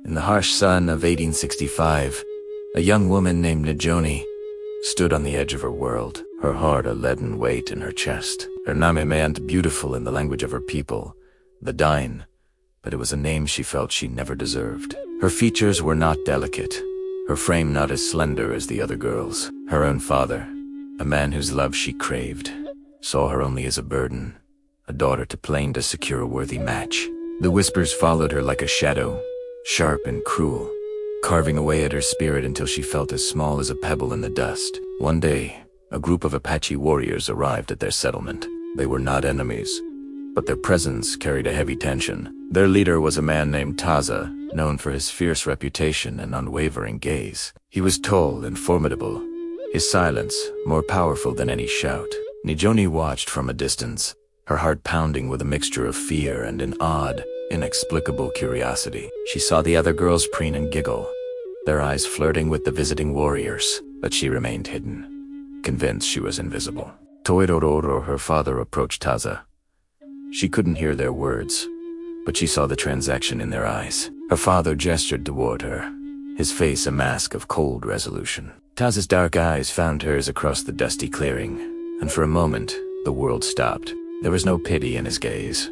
In the harsh sun of 1865, a young woman named Nijoni stood on the edge of her world, her heart a leaden weight in her chest. Her name meant beautiful in the language of her people, the Dain, but it was a name she felt she never deserved. Her features were not delicate, her frame not as slender as the other girls. Her own father, a man whose love she craved, saw her only as a burden, a daughter to plain to secure a worthy match. The whispers followed her like a shadow, sharp and cruel, carving away at her spirit until she felt as small as a pebble in the dust. One day, a group of Apache warriors arrived at their settlement. They were not enemies, but their presence carried a heavy tension. Their leader was a man named Taza, known for his fierce reputation and unwavering gaze. He was tall and formidable, his silence more powerful than any shout. Nijoni watched from a distance, her heart pounding with a mixture of fear and an odd, inexplicable curiosity. She saw the other girls preen and giggle, their eyes flirting with the visiting warriors, but she remained hidden, convinced she was invisible. Toirororo, her father, approached Taza. She couldn't hear their words, but she saw the transaction in their eyes. Her father gestured toward her, his face a mask of cold resolution. Taza's dark eyes found hers across the dusty clearing, and for a moment, the world stopped. There was no pity in his gaze,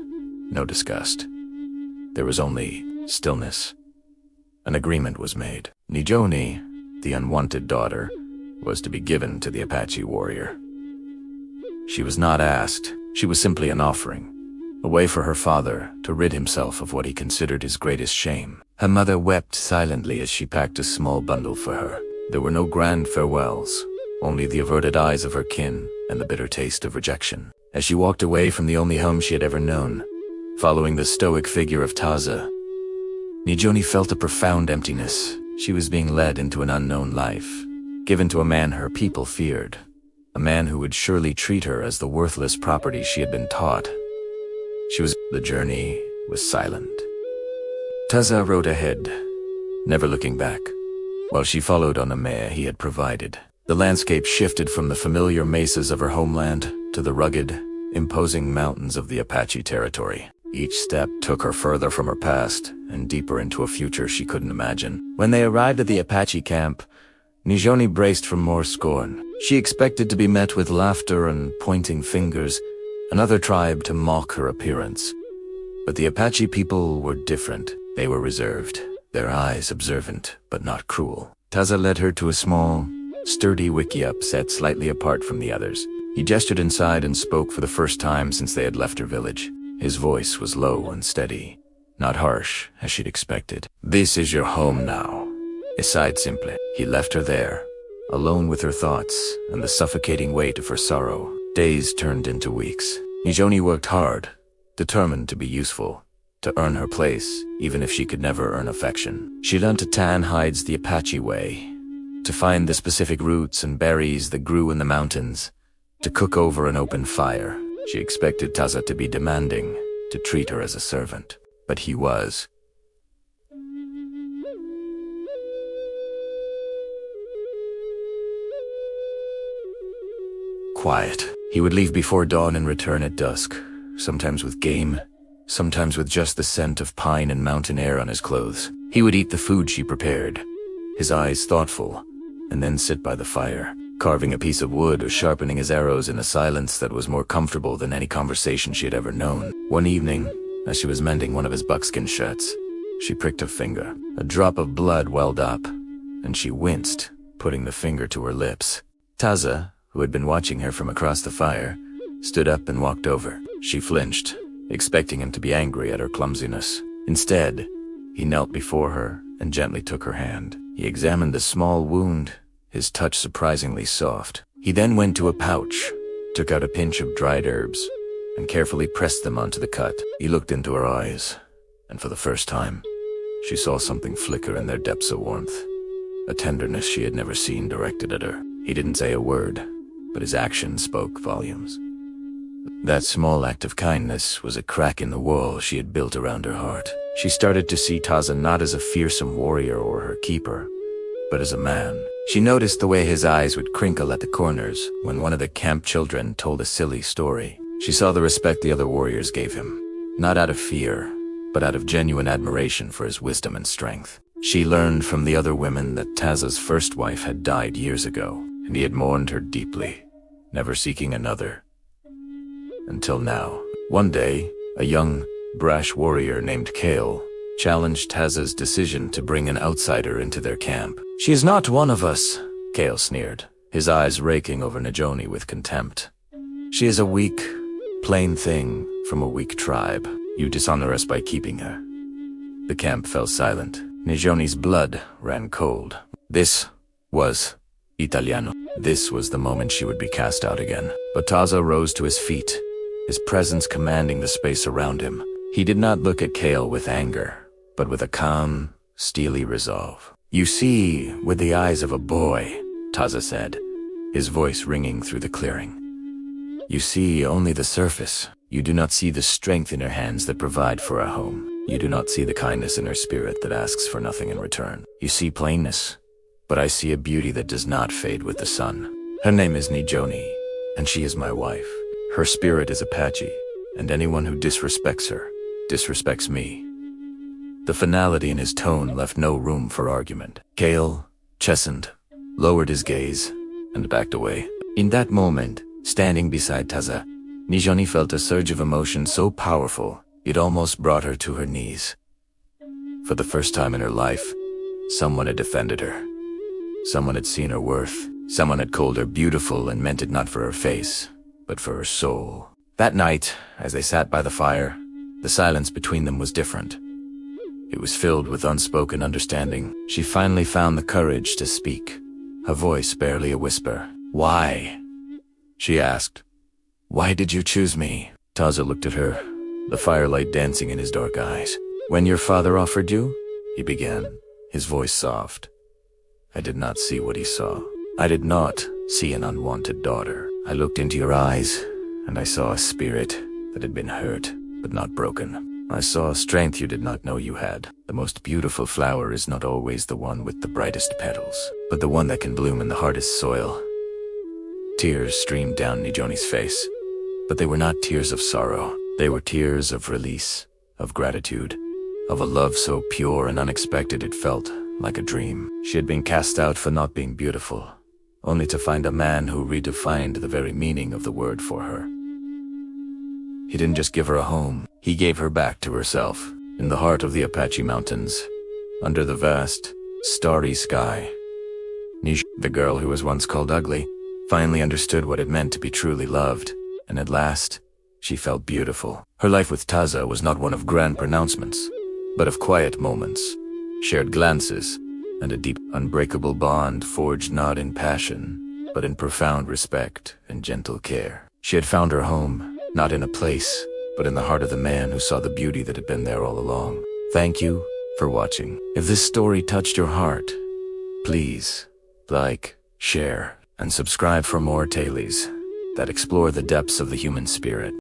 no disgust. There was only stillness. An agreement was made. Nijoni, the unwanted daughter, was to be given to the Apache warrior. She was not asked, she was simply an offering, a way for her father to rid himself of what he considered his greatest shame. Her mother wept silently as she packed a small bundle for her. There were no grand farewells, only the averted eyes of her kin and the bitter taste of rejection. As she walked away from the only home she had ever known, following the stoic figure of Taza, Nijoni felt a profound emptiness. She was being led into an unknown life, given to a man her people feared, a man who would surely treat her as the worthless property she had been taught. The journey was silent. Taza rode ahead, never looking back, while she followed on a mare he had provided. The landscape shifted from the familiar mesas of her homeland to the rugged, imposing mountains of the Apache territory. Each step took her further from her past and deeper into a future she couldn't imagine. When they arrived at the Apache camp, Nijoni braced for more scorn. She expected to be met with laughter and pointing fingers, another tribe to mock her appearance. But the Apache people were different. They were reserved, their eyes observant but not cruel. Taza led her to a small, sturdy wickiup set slightly apart from the others. He gestured inside and spoke for the first time since they had left her village. His voice was low and steady, not harsh as she'd expected. "This is your home now," he sighed simply. He left her there, alone with her thoughts and the suffocating weight of her sorrow. Days turned into weeks. Nijoni worked hard, determined to be useful, to earn her place, even if she could never earn affection. She learned to tan hides the Apache way, to find the specific roots and berries that grew in the mountains, to cook over an open fire. She expected Taza to be demanding, to treat her as a servant, but he was. Quiet. He would leave before dawn and return at dusk, sometimes with game, sometimes with just the scent of pine and mountain air on his clothes. He would eat the food she prepared, his eyes thoughtful, and then sit by the fire, carving a piece of wood or sharpening his arrows in a silence that was more comfortable than any conversation she had ever known. One evening, as she was mending one of his buckskin shirts, she pricked her finger. A drop of blood welled up, and she winced, putting the finger to her lips. Taza, who had been watching her from across the fire, stood up and walked over. She flinched, expecting him to be angry at her clumsiness. Instead, he knelt before her and gently took her hand. He examined the small wound, his touch surprisingly soft. He then went to a pouch, took out a pinch of dried herbs, and carefully pressed them onto the cut. He looked into her eyes, and for the first time, she saw something flicker in their depths of warmth, a tenderness she had never seen directed at her. He didn't say a word, but his actions spoke volumes. That small act of kindness was a crack in the wall she had built around her heart. She started to see Taza not as a fearsome warrior or her keeper, but as a man. She noticed the way his eyes would crinkle at the corners when one of the camp children told a silly story. She saw the respect the other warriors gave him, not out of fear, but out of genuine admiration for his wisdom and strength. She learned from the other women that Taza's first wife had died years ago, and he had mourned her deeply, never seeking another. Until now. One day, a young, brash warrior named Kale challenged Taza's decision to bring an outsider into their camp. "She is not one of us," Kale sneered, his eyes raking over Najoni with contempt. "She is a weak, plain thing from a weak tribe. You dishonor us by keeping her." The camp fell silent. Najoni's blood ran cold. This was Italiano. This was the moment she would be cast out again. But Taza rose to his feet, his presence commanding the space around him. He did not look at Kale with anger, but with a calm, steely resolve. "You see with the eyes of a boy," Taza said, his voice ringing through the clearing. "You see only the surface. You do not see the strength in her hands that provide for a home. You do not see the kindness in her spirit that asks for nothing in return. You see plainness, but I see a beauty that does not fade with the sun. Her name is Najoni, and she is my wife. Her spirit is Apache, and anyone who disrespects her, disrespects me." The finality in his tone left no room for argument. Kale, chastened, lowered his gaze, and backed away. In that moment, standing beside Taza, Najoni felt a surge of emotion so powerful, it almost brought her to her knees. For the first time in her life, someone had defended her. Someone had seen her worth. Someone had called her beautiful and meant it not for her face, but for her soul. That night, as they sat by the fire, the silence between them was different. It was filled with unspoken understanding. She finally found the courage to speak, her voice barely a whisper. "Why?" she asked. "Why did you choose me?" Taza looked at her, the firelight dancing in his dark eyes. "When your father offered you?" he began, his voice soft. I did not see what he saw. I did not see an unwanted daughter. I looked into your eyes, and I saw a spirit that had been hurt, but not broken. I saw a strength you did not know you had. The most beautiful flower is not always the one with the brightest petals, but the one that can bloom in the hardest soil." Tears streamed down Najoni's face, but they were not tears of sorrow. They were tears of release, of gratitude, of a love so pure and unexpected it felt like a dream. She had been cast out for not being beautiful, only to find a man who redefined the very meaning of the word for her. He didn't just give her a home, he gave her back to herself, in the heart of the Apache Mountains, under the vast, starry sky. Nish, the girl who was once called ugly, finally understood what it meant to be truly loved, and at last, she felt beautiful. Her life with Taza was not one of grand pronouncements, but of quiet moments, shared glances, and a deep, unbreakable bond forged not in passion, but in profound respect and gentle care. She had found her home, not in a place, but in the heart of the man who saw the beauty that had been there all along. Thank you for watching. If this story touched your heart, please like, share, and subscribe for more tales that explore the depths of the human spirit.